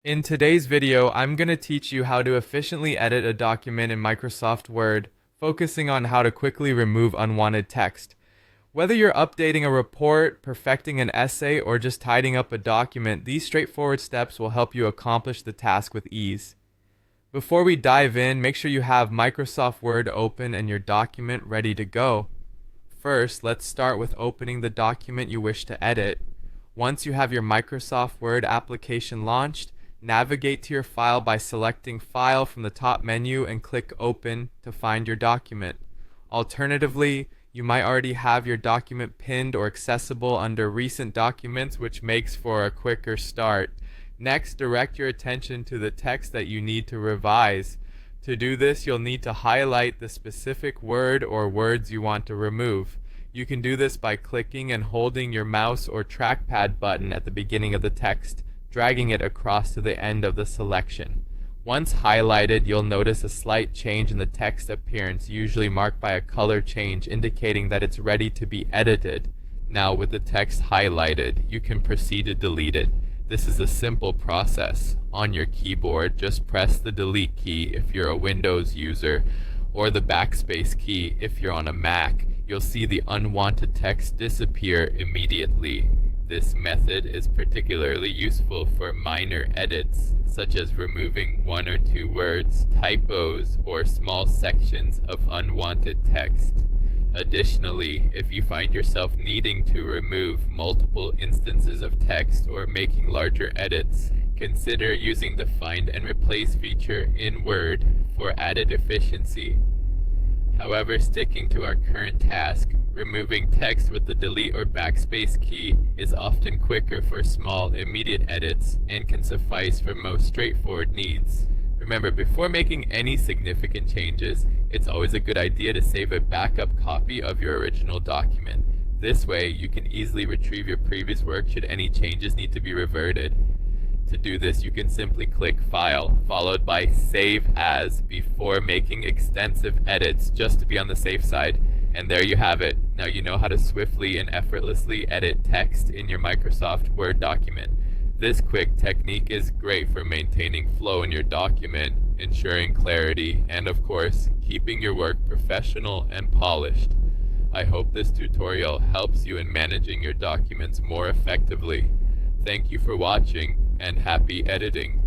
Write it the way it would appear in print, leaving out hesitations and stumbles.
In today's video, I'm going to teach you how to efficiently edit a document in Microsoft Word, focusing on how to quickly remove unwanted text. Whether you're updating a report, perfecting an essay, or just tidying up a document, these straightforward steps will help you accomplish the task with ease. Before we dive in, make sure you have Microsoft Word open and your document ready to go. First, let's start with opening the document you wish to edit. Once you have your Microsoft Word application launched, navigate to your file by selecting File from the top menu and click Open to find your document. Alternatively, you might already have your document pinned or accessible under Recent Documents, which makes for a quicker start. Next, direct your attention to the text that you need to revise. To do this, you'll need to highlight the specific word or words you want to remove. You can do this by clicking and holding your mouse or trackpad button at the beginning of the text, dragging it across to the end of the selection. Once highlighted, you'll notice a slight change in the text appearance, usually marked by a color change indicating that it's ready to be edited. Now, with the text highlighted, you can proceed to delete it. This is a simple process. On your keyboard, just press the delete key if you're a Windows user, or the backspace key if you're on a Mac. You'll see the unwanted text disappear immediately. This method is particularly useful for minor edits, such as removing one or two words, typos, or small sections of unwanted text. Additionally, if you find yourself needing to remove multiple instances of text or making larger edits, consider using the Find and Replace feature in Word for added efficiency. However, sticking to our current task, removing text with the delete or backspace key is often quicker for small, immediate edits and can suffice for most straightforward needs. Remember, before making any significant changes, it's always a good idea to save a backup copy of your original document. This way, you can easily retrieve your previous work should any changes need to be reverted. To do this, you can simply click File, followed by Save As before making extensive edits, just to be on the safe side. And there you have it. Now you know how to swiftly and effortlessly edit text in your Microsoft Word document. This quick technique is great for maintaining flow in your document, ensuring clarity, and of course, keeping your work professional and polished. I hope this tutorial helps you in managing your documents more effectively. Thank you for watching, and happy editing.